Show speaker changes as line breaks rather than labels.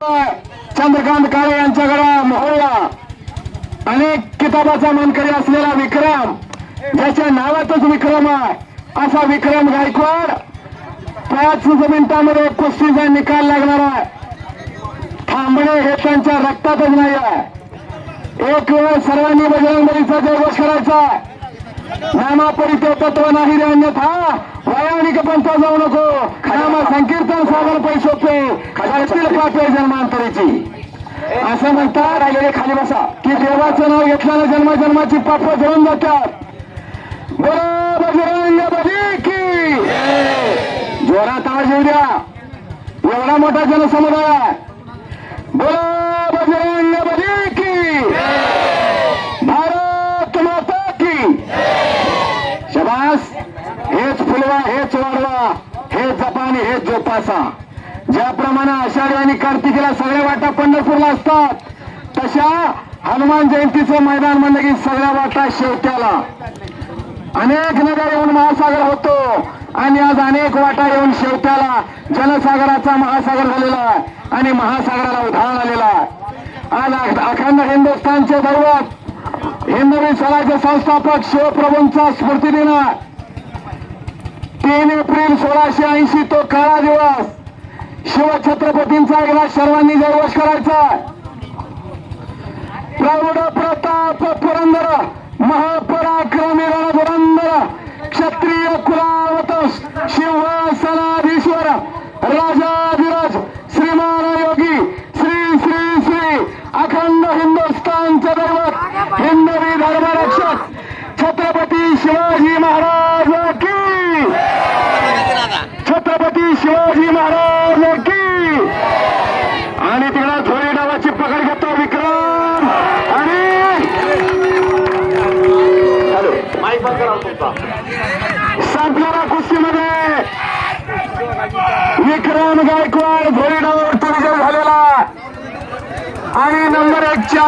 चंद्रकांत काळे यांच्याकडे मोहळा अनेक किताबाचा मानकरी असलेला विक्रम, ज्याच्या नावातच विक्रम आहे, असा विक्रम गायकवाड 5 मिनिटांमध्ये कुस्तीचा निकाल लागणार आहे. थांबणे हे त्यांच्या रक्तातच नाही आहे. एक वेळ सर्वांनी बजरंगबलीचा जयघोष करायचा. नामापरिते तत्व नाही रे अन्यथा वयानिक पंथा जाऊ नको. नामा संकीर्तन सागर पैसोपे खजातील पापे जन्मांतरीची असं म्हणतात. राहिलेले खाली बसा की देवाचं नाव घेतल्यानं जन्मजन्माची पाप जळून जातात. बोला बजरंगबली की जोरात आवाज येऊ द्या. एवढा मोठा जनसमुदाय आहे. बोला बजरंगबली की भारत माता की. शबास. हेच फुलवा, हेच वाढवा, हेच जपा आणि हेच जोपासा. ज्याप्रमाणे आषाढी आणि कार्तिकीला सगळ्या वाटा पंढरपूरला असतात, तशा हनुमान जयंतीचं मैदान म्हणलं की सगळ्या वाटा शेवट्याला. अनेक नद्या येऊन महासागर होतो आणि आज अनेक वाटा येऊन शेवट्याला जनसागराचा महासागर झालेला आहे आणि महासागराला उधाण आलेला आहे. आज अखंड हिंदुस्थानचे दैवत हिंदवी स्वराज्य संस्थापक शिवप्रभूंचा स्मृती दिन 3 एप्रिल 1680 तो काळा दिवस. शिवछत्रपतींचा एकदा सर्वांनी जयघोष करायचा. प्रौढ प्रताप पुरंदर महापराक्रमी रणधुरंदर क्षत्रिय कुलावत सिंहासनाधीश्वर राजाधिराज श्रीमान योगी श्री श्री श्री अखंड हिंदुस्थानचे दैवत हिंदवी धर्मरक्षक छत्रपती शिवाजी महाराज की. छत्रपती शिवाजी महाराज की. आणि तिकडे झोळी डावाची पकड घेतो विक्रम आणि संपलेल्या कुस्तीमध्ये विक्रम गायकवाड झोळी डावावरती विजय झालेला आणि नंबर 1 च्या